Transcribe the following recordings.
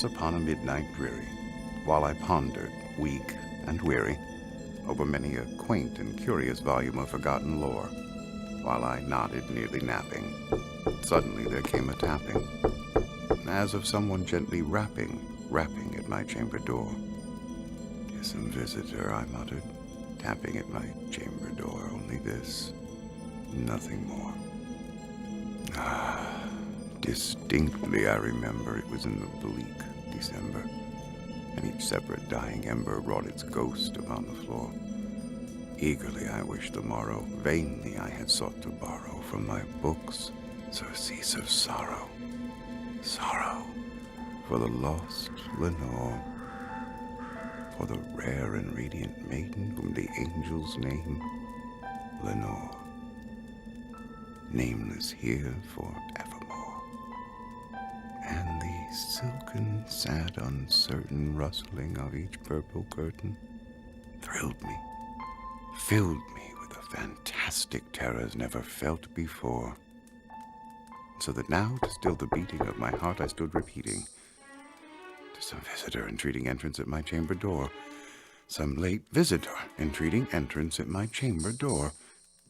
Upon a midnight dreary, while I pondered, weak and weary, over many a quaint and curious volume of forgotten lore, while I nodded, nearly napping, suddenly there came a tapping, as of someone gently rapping at my chamber door. "'Tis some visitor," I muttered, tapping at my chamber door. "Only this, nothing more." Distinctly I remember it was in the bleak December, and each separate dying ember wrought its ghost upon the floor. Eagerly I wished the morrow, vainly I had sought to borrow from my books surcease of sorrow, sorrow for the lost Lenore, for the rare and radiant maiden whom the angels name Lenore, nameless here forevermore. And the silken, sad, uncertain rustling of each purple curtain thrilled me, filled me with a fantastic terrors never felt before. So that now, to still the beating of my heart, I stood repeating, "'Tis some visitor entreating entrance at my chamber door. Some late visitor entreating entrance at my chamber door.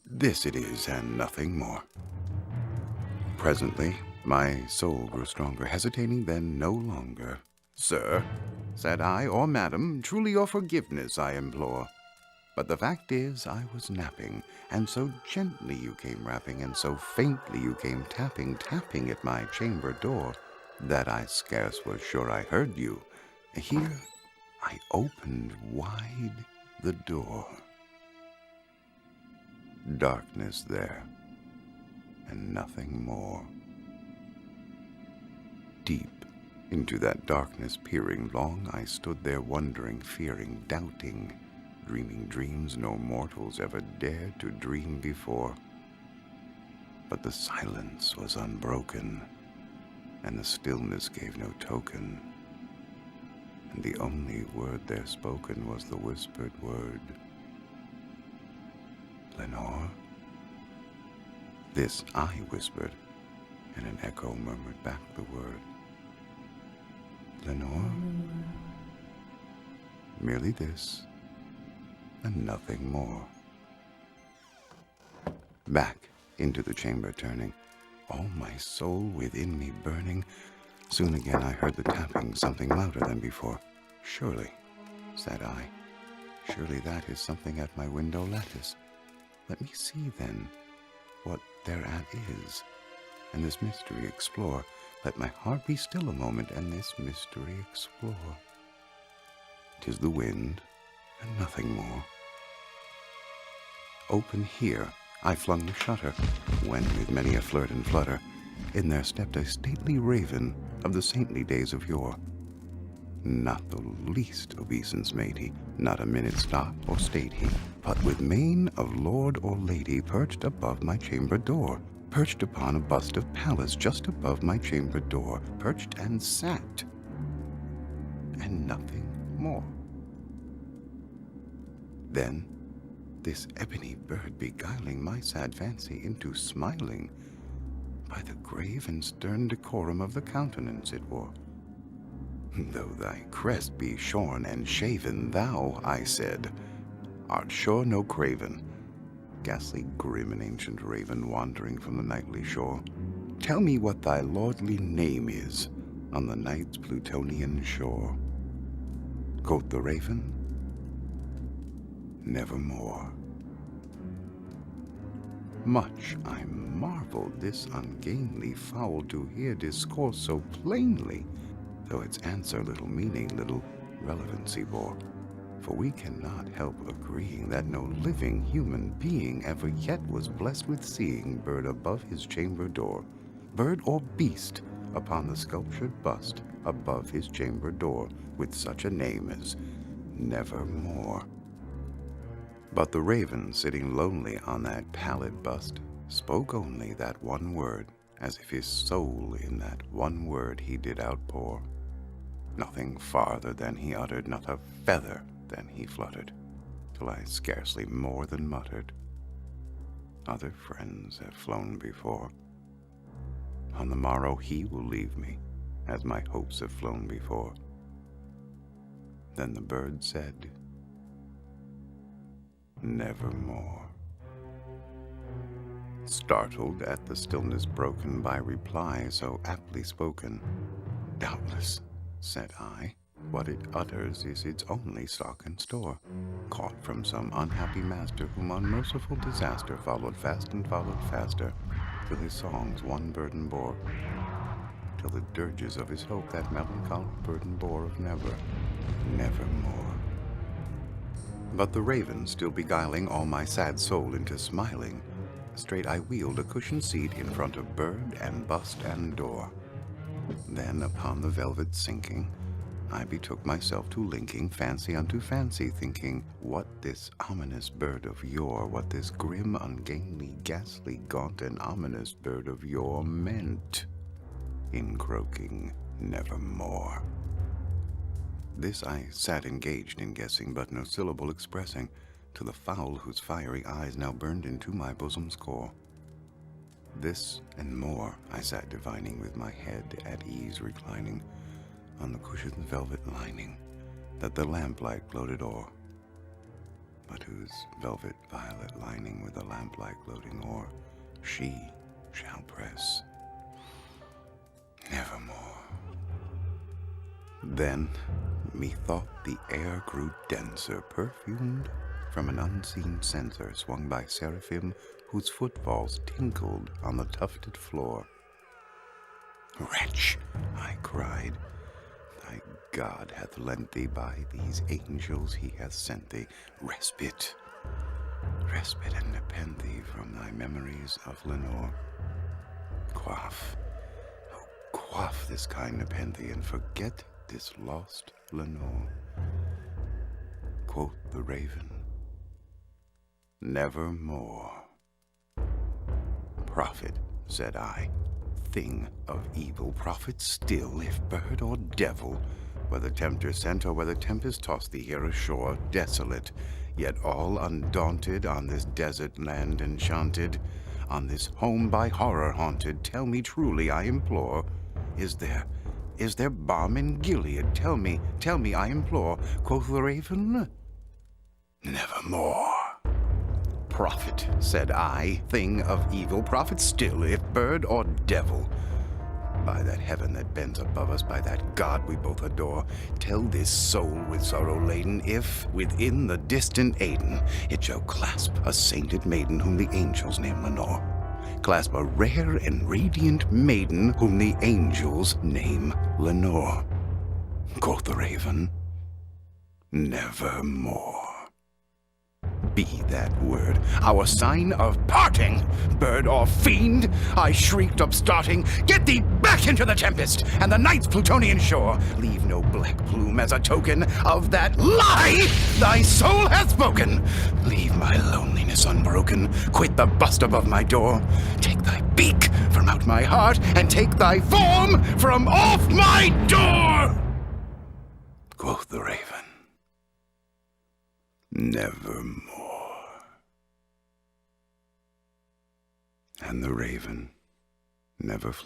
This it is, and nothing more." Presently, my soul grew stronger, hesitating then no longer. "Sir," said I, "or madam, truly your forgiveness I implore. But the fact is, I was napping, and so gently you came rapping, and so faintly you came tapping at my chamber door, that I scarce was sure I heard you. Here I opened wide the door. Darkness there, and nothing more. Deep into that darkness peering, long I stood there wondering, fearing, doubting, dreaming dreams no mortals ever dared to dream before. But the silence was unbroken, and the stillness gave no token, and the only word there spoken was the whispered word, "Lenore?" This I whispered, and an echo murmured back the word, "Lenore?" Merely this, and nothing more. Back into the chamber turning, all my soul within me burning, soon again I heard the tapping, something louder than before. "Surely," said I, "surely that is something at my window lattice. Let me see then what thereat is, and this mystery explore. Let my heart be still a moment, and this mystery explore. 'Tis the wind, and nothing more." Open here I flung the shutter, when with many a flirt and flutter, in there stepped a stately raven of the saintly days of yore. Not the least obeisance made he, not a minute stopped or stayed he, but with mien of lord or lady perched above my chamber door, perched upon a bust of Pallas just above my chamber door, perched and sat, and nothing more. Then this ebony bird beguiling my sad fancy into smiling, by the grave and stern decorum of the countenance it wore. "Though thy crest be shorn and shaven, thou," I said, "art sure no craven, ghastly grim and ancient raven wandering from the nightly shore. Tell me what thy lordly name is on the night's Plutonian shore." Quoth the raven, "Nevermore." Much I marveled this ungainly fowl to hear discourse so plainly, though its answer little meaning, little relevancy bore. For we cannot help agreeing that no living human being ever yet was blessed with seeing bird above his chamber door, bird or beast upon the sculptured bust above his chamber door, with such a name as Nevermore. But the raven, sitting lonely on that pallid bust, spoke only that one word, as if his soul in that one word he did outpour. Nothing farther than he uttered, not a feather than he fluttered, till I scarcely more than muttered, "Other friends have flown before. On the morrow he will leave me, as my hopes have flown before. Then the bird said, nevermore. Startled at the stillness broken by reply so aptly spoken, doubtless, said I, what it utters is its only stock and store, caught from some unhappy master whom unmerciful disaster followed fast and followed faster, till his songs one burden bore, till the dirges of his hope that melancholy burden bore of never, nevermore. But the raven still beguiling all my sad soul into smiling, straight I wheeled a cushioned seat in front of bird and bust and door. Then upon the velvet sinking, I betook myself to linking fancy unto fancy, thinking what this ominous bird of yore, what this grim, ungainly, ghastly, gaunt, and ominous bird of yore meant in croaking nevermore. This I sat engaged in guessing, but no syllable expressing, to the fowl whose fiery eyes now burned into my bosom's core. This and more I sat divining, with my head at ease reclining on the cushion's velvet lining that the lamplight gloated o'er, but whose velvet violet lining with the lamplight gloating o'er she shall press nevermore. Then methought the air grew denser, perfumed from an unseen censer swung by seraphim whose footfalls tinkled on the tufted floor. Wretch, I cried, thy God hath lent thee, by these angels he hath sent thee, respite, respite and nepenthe from thy memories of Lenore. Quaff, oh, quaff this kind nepenthe, and forget this lost Lenore. Quoth the raven, nevermore. Prophet, said I, thing of evil, prophet still, if bird or devil, whether tempter sent or whether tempest tossed thee here ashore, desolate, yet all undaunted, on this desert land enchanted, on this home by horror haunted, tell me truly, I implore, is there balm in Gilead? Tell me, I implore. Quoth the raven, nevermore. Prophet, said I, thing of evil, prophet still, if bird or devil, by that heaven that bends above us, by that God we both adore, tell this soul with sorrow laden, if within the distant Aden it shall clasp a sainted maiden whom the angels name Lenore, clasp a rare and radiant maiden whom the angels name Lenore. Quoth the raven, nevermore. Be that word our sign of parting, bird or fiend, I shrieked upstarting, get thee back into the tempest and the night's Plutonian shore. Leave no black plume as a token of that lie thy soul hath spoken. Leave my loneliness unbroken, quit the bust above my door. Take thy beak from out my heart, and take thy form from off my door. Quoth the raven, nevermore. And the raven never fled.